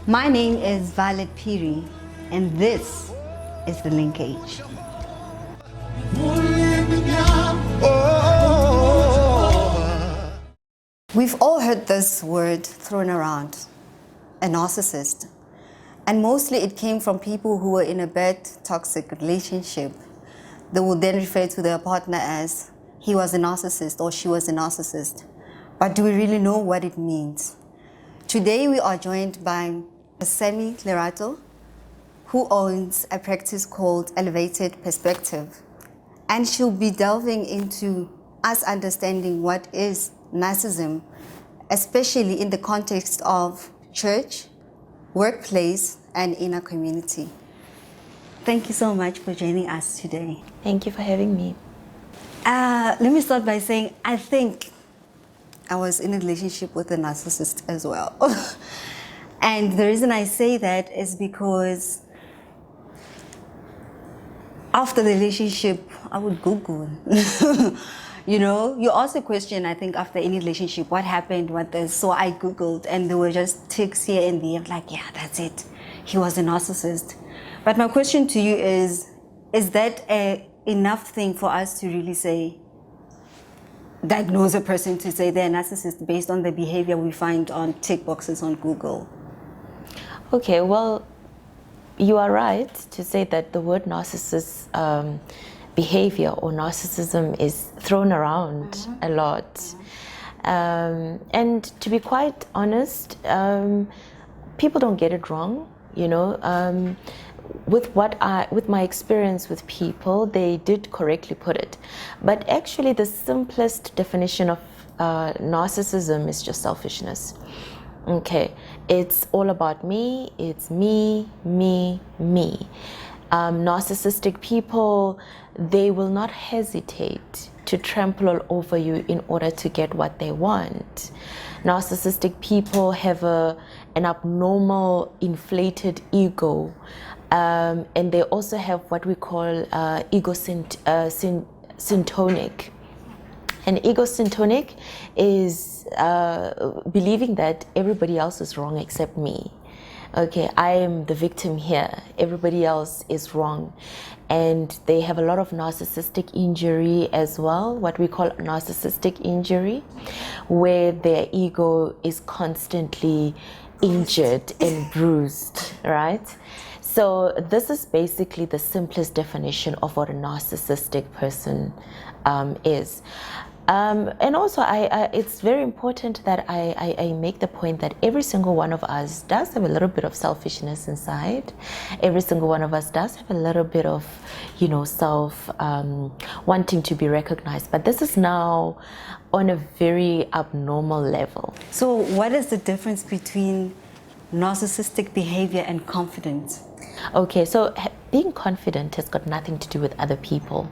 My name is Violet Piri, and this is the Linkage. We've all heard this word thrown around, a narcissist. And mostly it came from people who were in a bad, toxic relationship. They would then refer to their partner as he was a narcissist or she was a narcissist. But do we really know what it means? Today we are joined by Samy Lerato, who owns a practice called Elevated Perspective. And she'll be delving into us understanding what is narcissism, especially in the context of church, workplace, and inner community. Thank you so much for joining us today. Thank you for having me. Let me start by saying I think I was in a relationship with a narcissist as well. And the reason I say that is because after the relationship, I would Google. You know, you ask a question, I think, after any relationship, what happened, what this. So I Googled, and there were just ticks here and there. Like, yeah, that's it. He was a narcissist. But my question to you is that enough thing for us to really say, diagnose a person to say they're a narcissist based on the behavior we find on tick boxes on Google? Okay, well, you are right to say that the word narcissist behavior or narcissism is thrown around a lot. And to be quite honest, people don't get it wrong, you know. With my experience with people, they did correctly put it. But actually the simplest definition of narcissism is just selfishness. Okay, it's all about me, it's me, me, me. Narcissistic people, they will not hesitate to trample all over you in order to get what they want. Narcissistic people have an abnormal, inflated ego, and they also have what we call syntonic. And egosyntonic is believing that everybody else is wrong except me. Okay, I am the victim here. Everybody else is wrong. And they have a lot of narcissistic injury as well, what we call narcissistic injury, where their ego is constantly injured and bruised, right? So this is basically the simplest definition of what a narcissistic person is. And also, it's very important that I make the point that every single one of us does have a little bit of selfishness inside. Every single one of us does have a little bit of, you know, wanting to be recognized. But this is now on a very abnormal level. So what is the difference between narcissistic behavior and confidence? Okay, so being confident has got nothing to do with other people.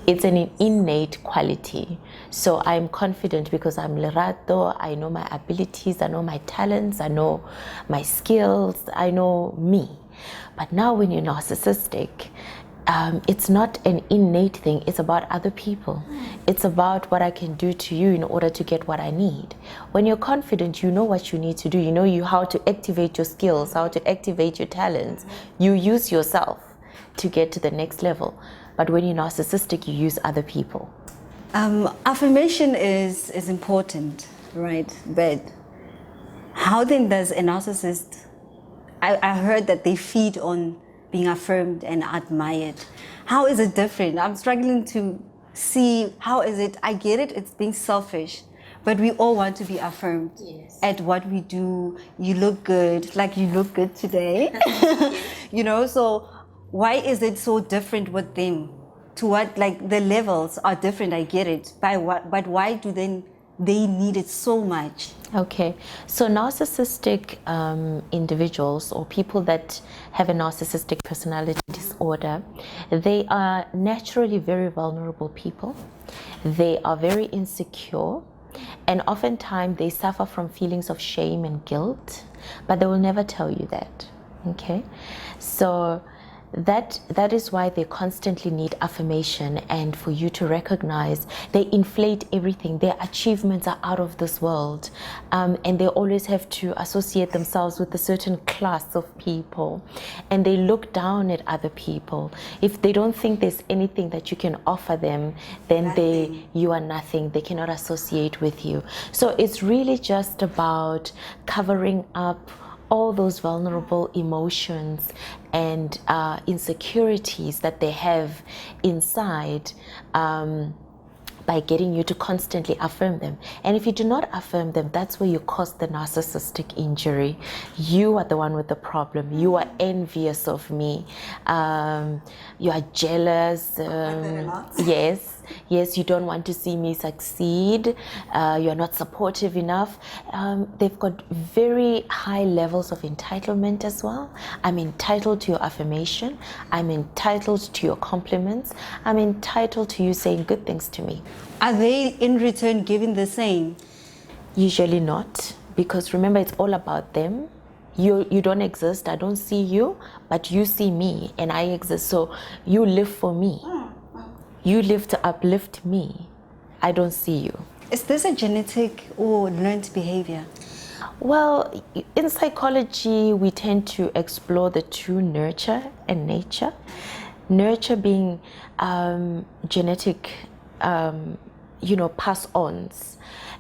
It's an innate quality. So I'm confident because I'm Lerato, I know my abilities, I know my talents, I know my skills, I know me. But now when you're narcissistic, it's not an innate thing, it's about other people. It's about what I can do to you in order to get what I need. When you're confident, you know what you need to do. You know how to activate your skills, how to activate your talents. You use yourself to get to the next level. But when you're narcissistic, you use other people. Affirmation is important, right? But how then does a narcissist, I heard that they feed on being affirmed and admired. How is it different? I'm struggling to see how is it. I get it, it's being selfish, but we all want to be affirmed. Yes. At what we do. You look good, like you look good today. You know, so why is it so different with them? To what, like the levels are different, I get it. But why do they need it so much? Okay, so narcissistic individuals or people that have a narcissistic personality disorder, they are naturally very vulnerable people. They are very insecure, and oftentimes they suffer from feelings of shame and guilt, but they will never tell you that. Okay, so that is why they constantly need affirmation, and for you to recognize they inflate everything. Their achievements are out of this world, and they always have to associate themselves with a certain class of people, and they look down at other people. If they don't think there's anything that you can offer them, then you are nothing. They cannot associate with you. So it's really just about covering up all those vulnerable emotions and insecurities that they have inside, by getting you to constantly affirm them. And if you do not affirm them, that's where you cause the narcissistic injury. You are the one with the problem. You are envious of me. You are jealous. Yes, you don't want to see me succeed. You're not supportive enough. They've got very high levels of entitlement as well. I'm entitled to your affirmation. I'm entitled to your compliments. I'm entitled to you saying good things to me. Are they in return giving the same? Usually not, because remember, it's all about them. You don't exist. I don't see you, but you see me and I exist. So you live for me. You live to uplift me. I don't see you. Is this a genetic or learned behavior? Well, in psychology, we tend to explore the two, nurture and nature. Nurture being genetic, pass-ons.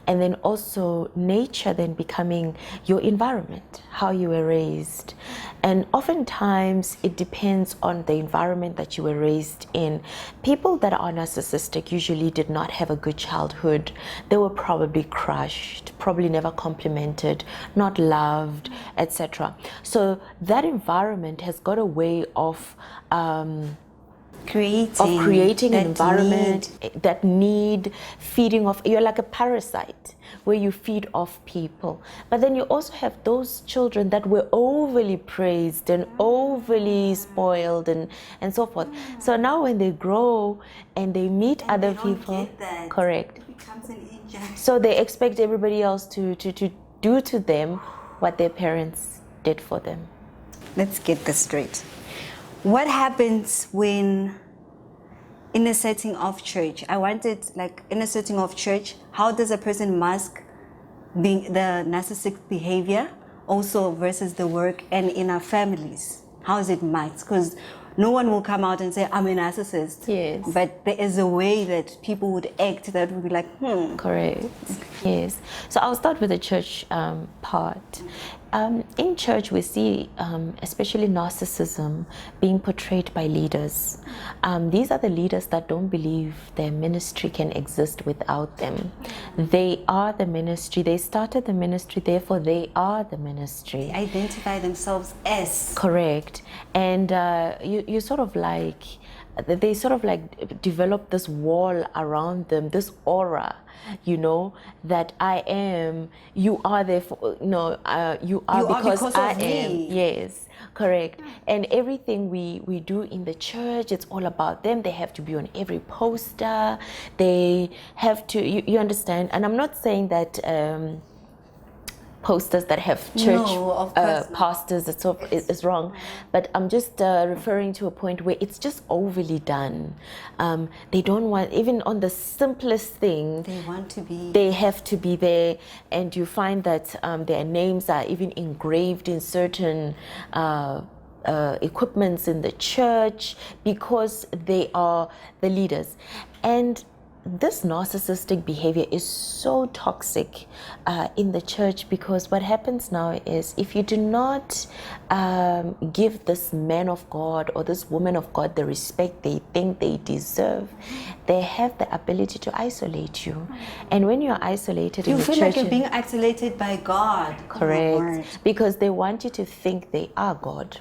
And then also nature then becoming your environment, how you were raised. And oftentimes it depends on the environment that you were raised in. People that are narcissistic usually did not have a good childhood. They were probably crushed, probably never complimented, not loved, etc. So that environment has got a way of creating an environment, that need, feeding off. You're like a parasite where you feed off people. But then you also have those children that were overly praised and overly spoiled and so forth. So now when they grow and they meet other people, correct, it becomes an injury. So they expect everybody else to do to them what their parents did for them. Let's get this straight. What happens when, in a setting of church, in a setting of church, how does a person mask the narcissistic behavior also versus the work, and in our families? How is it masked? Because no one will come out and say, I'm a narcissist. Yes. But there is a way that people would act that would be like, Correct. Yes. So I'll start with the church part. In church, we see especially narcissism being portrayed by leaders. These are the leaders that don't believe their ministry can exist without them. They are the ministry. They started the ministry, therefore they are the ministry. They identify themselves as. Correct. And they sort of like develop this wall around them, this aura, that I am, you are there for, you are because I am. Yes, correct. And everything we do in the church, it's all about them. They have to be on every poster. They have to, you understand? And I'm not saying that posters that have church pastors is wrong, but I'm just referring to a point where it's just overly done. They don't want, even on the simplest thing, they have to be there, and you find that their names are even engraved in certain equipments in the church because they are the leaders. And this narcissistic behavior is so toxic in the church, because what happens now is, if you do not give this man of God or this woman of God the respect they think they deserve, they have the ability to isolate you. And when you're isolated in the church, you feel like you're being isolated by God. Correct. Because they want you to think they are God.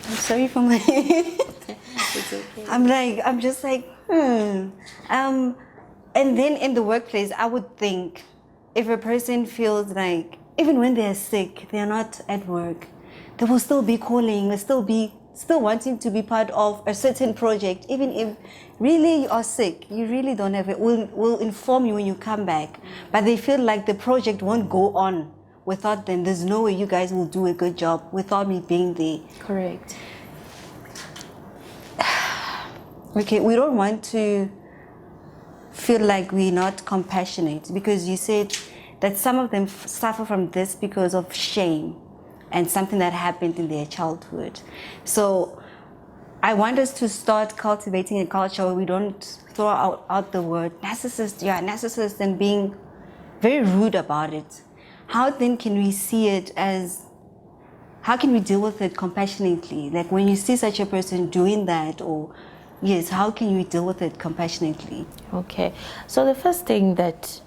I'm sorry for my It's okay. I'm just like, and then in the workplace, I would think, if a person feels like, even when they're sick, they're not at work, they will still be calling, they still wanting to be part of a certain project, even if really you are sick, you really don't have it. We'll inform you when you come back. But they feel like the project won't go on without them. There's no way you guys will do a good job without me being there. Correct. Okay, we don't want to feel like we're not compassionate, because you said that some of them suffer from this because of shame and something that happened in their childhood. So I want us to start cultivating a culture where we don't throw out the word narcissist, yeah, narcissist, and being very rude about it. How then can we see it as, how can we deal with it compassionately? Like when you see such a person doing that, or yes, how can we deal with it compassionately? Okay, so the first thing that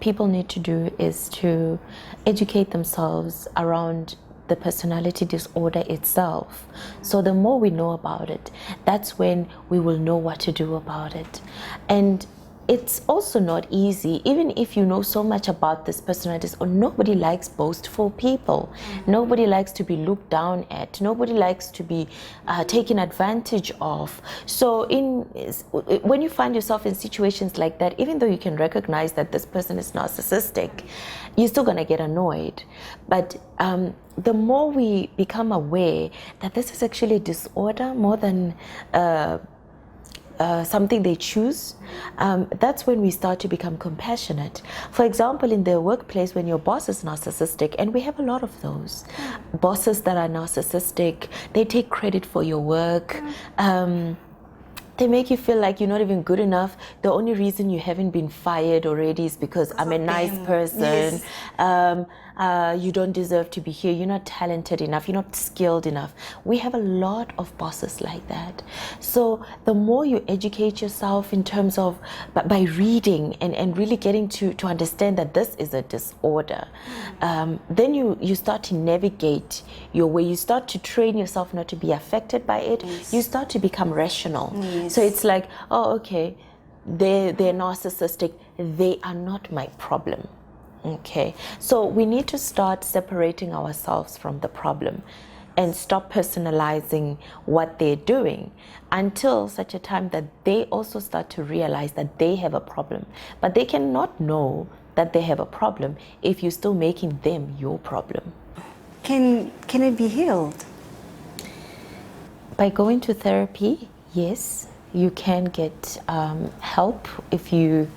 people need to do is to educate themselves around the personality disorder itself. So the more we know about it, that's when we will know what to do about it. And it's also not easy, even if you know so much about this personality disorder. Nobody likes boastful people. Nobody likes to be looked down at. Nobody likes to be taken advantage of. So when you find yourself in situations like that, even though you can recognize that this person is narcissistic, you're still going to get annoyed. But the more we become aware that this is actually a disorder more than something they choose, that's when we start to become compassionate. For example, in the workplace, when your boss is narcissistic, and we have a lot of those bosses that are narcissistic, they take credit for your work. They make you feel like you're not even good enough. The only reason you haven't been fired already is because I'm a nice person. Yes. You don't deserve to be here. You're not talented enough. You're not skilled enough. We have a lot of bosses like that. So the more you educate yourself in terms of, by reading and really getting to understand that this is a disorder, then you start to navigate your way. You start to train yourself not to be affected by it. Yes. You start to become rational. Yes. So it's like, oh, okay, they're narcissistic. They are not my problem. Okay, so we need to start separating ourselves from the problem and stop personalizing what they're doing until such a time that they also start to realize that they have a problem. But they cannot know that they have a problem if you're still making them your problem. Can it be healed? By going to therapy, yes, you can get help if you're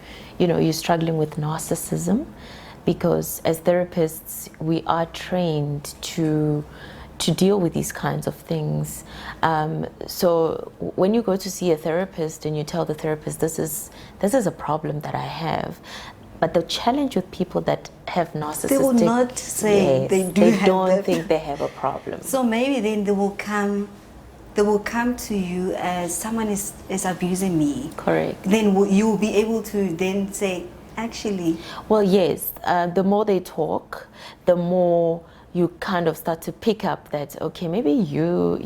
struggling with narcissism. Because as therapists, we are trained to deal with these kinds of things. So when you go to see a therapist and you tell the therapist, this is a problem that I have. But the challenge with people that have narcissistic... They will not say, yes, they don't think they have a problem. So maybe then they will come to you as someone is abusing me. Correct. Then you will be able to then say, actually... Well, yes. The more they talk, the more you kind of start to pick up that, okay, maybe you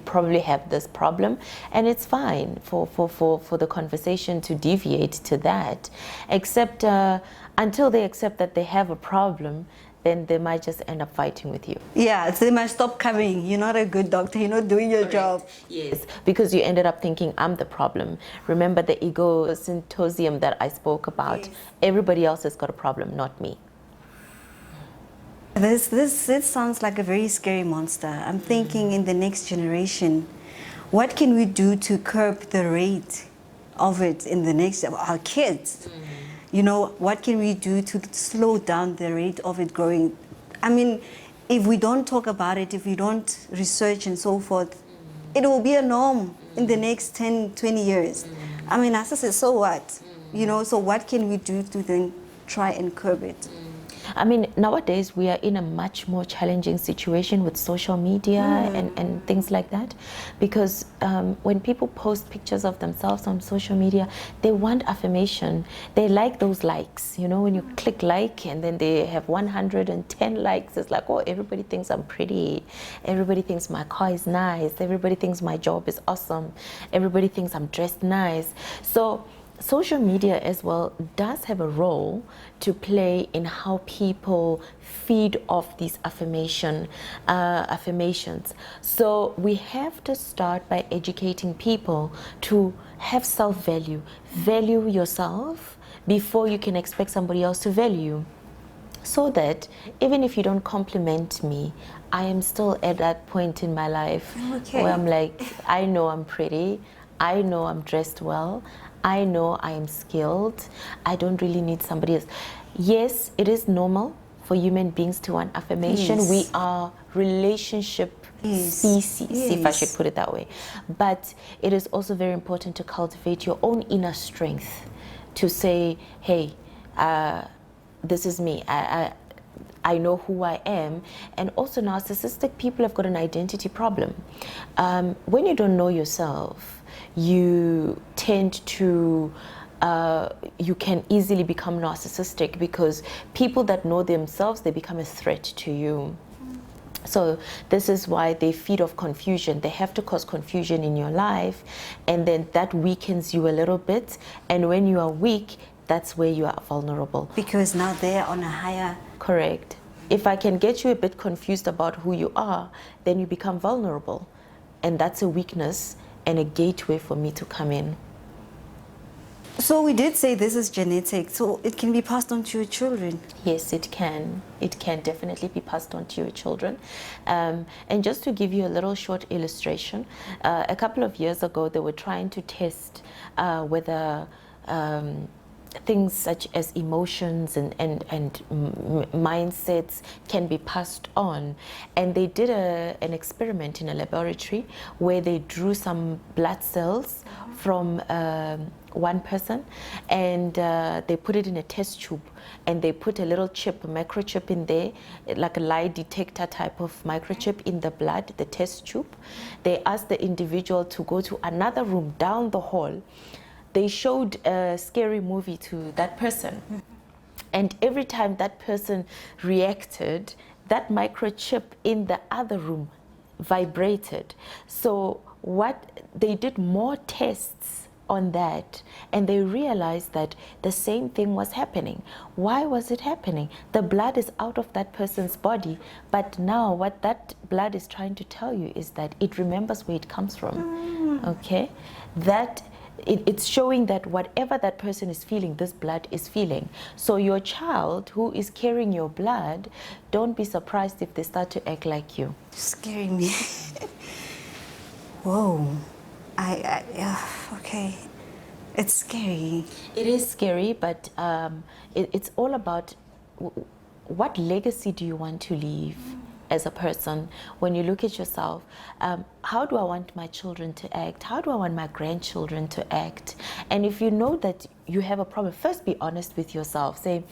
probably have this problem, and it's fine for the conversation to deviate to that. Except until they accept that they have a problem, then they might just end up fighting with you. Yeah, so they might stop coming. You're not a good doctor. You're not doing your job. Yes, because you ended up thinking I'm the problem. Remember the ego symposium that I spoke about? Yes. Everybody else has got a problem, not me. This sounds like a very scary monster. I'm thinking in the next generation, what can we do to curb the rate of it in the next, our kids? You know, what can we do to slow down the rate of it growing? I mean, if we don't talk about it, if we don't research and so forth, it will be a norm in the next 10, 20 years. I mean, narcissist, so what? You know, so what can we do to then try and curb it? I mean, nowadays we are in a much more challenging situation with social media and things like that, because when people post pictures of themselves on social media, they want affirmation. They like those likes, you know, when you click like and then they have 110 likes, it's like, oh, everybody thinks I'm pretty. Everybody thinks my car is nice. Everybody thinks my job is awesome. Everybody thinks I'm dressed nice. So social media as well does have a role to play in how people feed off these affirmations. So we have to start by educating people to have self-value. Value yourself before you can expect somebody else to value you. so that even if you don't compliment me, I am still at that point in my life where I'm like, I know I'm pretty, I know I'm dressed well, I know I am skilled, I don't really need somebody else. Yes, it is normal for human beings to want affirmation. Yes. We are relationship species, if I should put it that way. But it is also very important to cultivate your own inner strength to say, hey, this is me. I know who I am. And also narcissistic people have got an identity problem. When you don't know yourself, you tend to you can easily become narcissistic because people that know themselves, they become a threat to you. So this is why they feed off confusion. They have to cause confusion in your life, and then that weakens you a little bit. And when you are weak, that's where you are vulnerable. Because now they're on a higher... Correct. If I can get you a bit confused about who you are, then you become vulnerable. And that's a weakness and a gateway for me to come in. So we did say this is genetic, so it can be passed on to your children. Yes, it can. It can definitely be passed on to your children. And just to give you a little short illustration, a couple of years ago, they were trying to test whether things such as emotions and mindsets can be passed on. And they did an experiment in a laboratory where they drew some blood cells from one person, and they put it in a test tube, and they put a little chip, a microchip in there, like a lie detector type of microchip in the blood, the test tube. They asked the individual to go to another room down the hall. They showed a scary movie to that person. And every time that person reacted, that microchip in the other room vibrated. So what they did more tests on that, and they realized that the same thing was happening. Why was it happening? The blood is out of that person's body, but now what that blood is trying to tell you is that it remembers where it comes from. Okay? That it's showing that whatever that person is feeling, this blood is feeling. So your child who is carrying your blood, don't be surprised if they start to act like you. Scaring me. Whoa. Okay. It's scary. It is scary, but it's all about what legacy do you want to leave as a person. When you look at yourself, how do I want my children to act? How do I want my grandchildren to act? And if you know that you have a problem, first be honest with yourself. Say,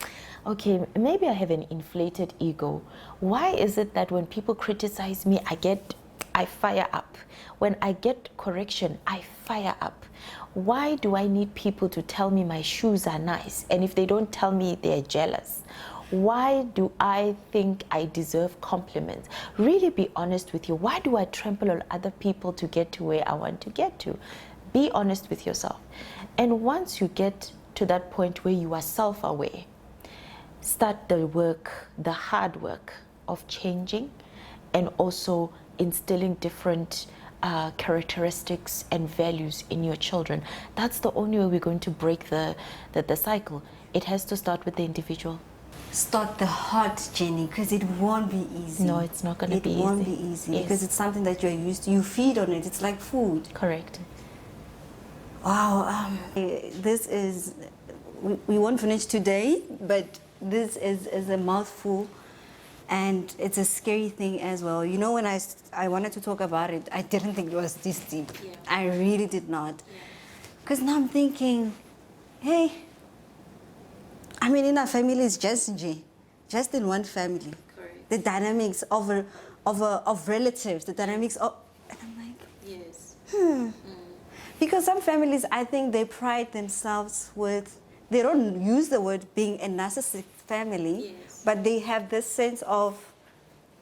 okay, maybe I have an inflated ego. Why is it that when people criticize me, I fire up? When I get correction, I fire up. Why do I need people to tell me my shoes are nice? And if they don't tell me, they're jealous. Why do I think I deserve compliments? Really be honest with you. Why do I trample on other people to get to where I want to get to? Be honest with yourself. And once you get to that point where you are self-aware, start the work, the hard work of changing and also instilling different characteristics and values in your children. That's the only way we're going to break the cycle. It has to start with the individual. Start the heart, Jenny, because it won't be easy. No, it's not going to be easy. It won't be easy because it's something that you're used to. You feed on it. It's like food. Correct. Wow. This is, we won't finish today, but this is a mouthful. And it's a scary thing as well. You know, when I wanted to talk about it, I didn't think it was this deep. Yeah. I really did not. Because now I'm thinking, hey, I mean, in our family, it's just in one family. Correct. The dynamics of relatives, the dynamics of, and I'm like, yes. Because some families, I think they pride themselves with, they don't use the word being a narcissistic family, yes, but they have this sense of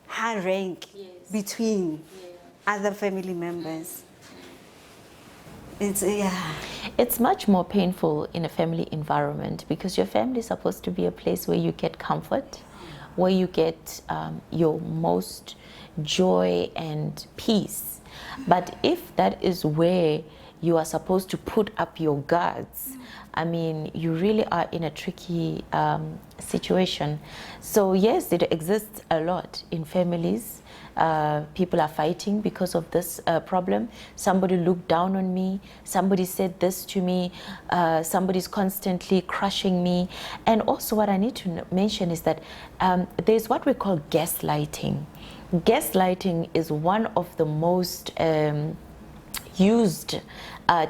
high rank, yes, between other family members. It's much more painful in a family environment because your family is supposed to be a place where you get comfort, where you get your most joy and peace. But if that is where you are supposed to put up your guards, I mean, you really are in a tricky situation. So yes, it exists a lot in families. People are fighting because of this problem. Somebody looked down on me, somebody said this to me, somebody's constantly crushing me. And also what I need to mention is that there's what we call gaslighting. Gaslighting is one of the most used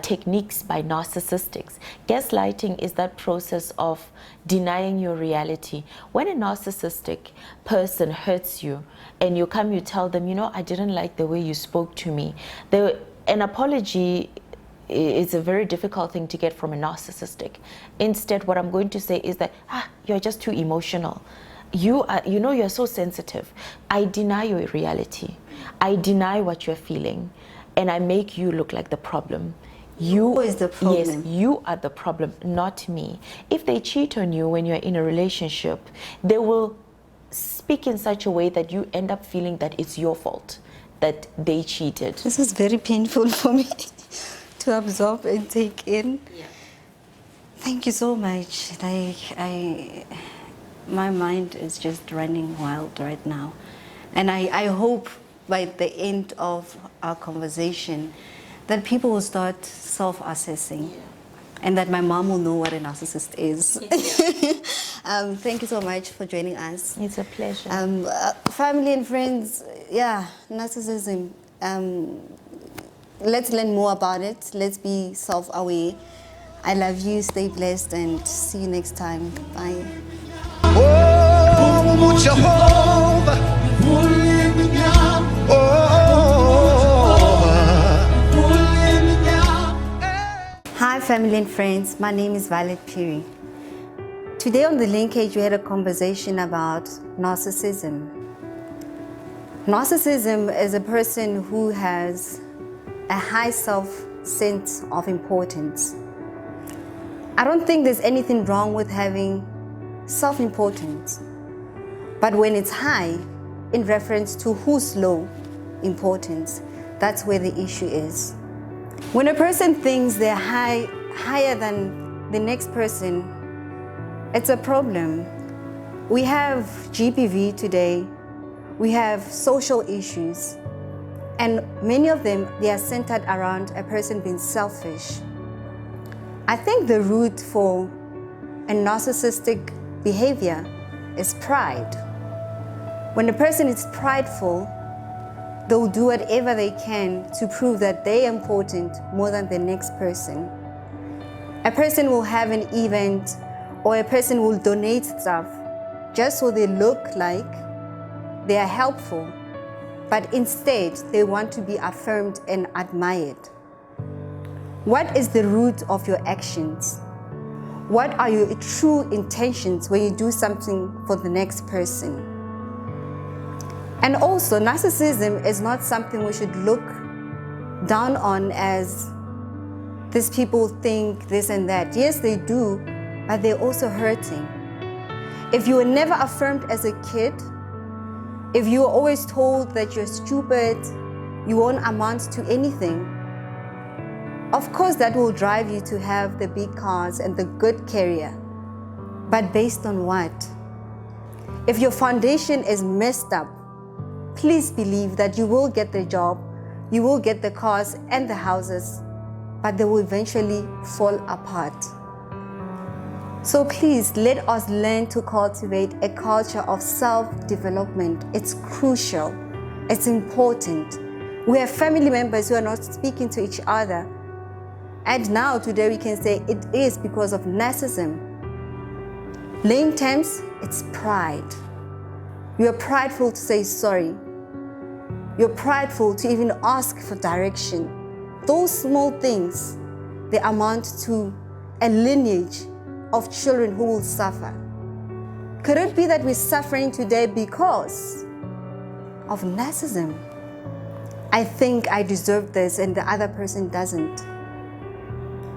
techniques by narcissists. Gaslighting is that process of denying your reality. When a narcissistic person hurts you and you come, you tell them, you know, I didn't like the way you spoke to me. An apology is a very difficult thing to get from a narcissistic. Instead, what I'm going to say is that, you're just too emotional. You're so sensitive. I deny your reality. I deny what you're feeling. And I make you look like the problem. Who is the problem? Yes, you are the problem, not me. If they cheat on you when you're in a relationship, they will speak in such a way that you end up feeling that it's your fault, that they cheated. This is very painful for me to absorb and take in. Yeah. Thank you so much. My mind is just running wild right now. And I hope by the end of our conversation that people will start self-assessing, and that my mom will know what a narcissist is. Thank you so much for joining us. It's a pleasure. Family and friends, narcissism. Let's learn more about it. Let's be self-aware. I love you, stay blessed, and see you next time. Bye. Oh, Jehovah. Hi family and friends, my name is Violet Piri. Today on the Linkage we had a conversation about narcissism. Narcissism is a person who has a high self-sense of importance. I don't think there's anything wrong with having self-importance, but when it's high in reference to who's low importance, that's where the issue is. When a person thinks they're higher than the next person, it's a problem. We have GBV today, we have social issues, and many of them, they are centered around a person being selfish. I think the root for a narcissistic behavior is pride. When a person is prideful, they'll do whatever they can to prove that they are important more than the next person. A person will have an event, or a person will donate stuff just so they look like they are helpful, but instead they want to be affirmed and admired. What is the root of your actions? What are your true intentions when you do something for the next person? And also, narcissism is not something we should look down on as these people think this and that. Yes, they do, but they're also hurting. If you were never affirmed as a kid, if you were always told that you're stupid, you won't amount to anything, of course that will drive you to have the big cars and the good career. But based on what? If your foundation is messed up, please believe that you will get the job, you will get the cars and the houses, but they will eventually fall apart. So please, let us learn to cultivate a culture of self-development. It's crucial, it's important. We have family members who are not speaking to each other. And now, today, we can say it is because of narcissism. Laying terms, it's pride. You are prideful to say sorry. You're prideful to even ask for direction. Those small things, they amount to a lineage of children who will suffer. Could it be that we're suffering today because of narcissism? I think I deserve this and the other person doesn't.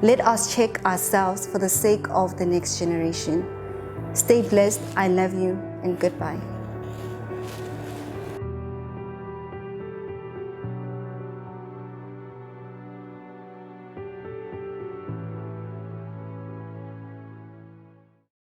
Let us check ourselves for the sake of the next generation. Stay blessed. I love you, and goodbye.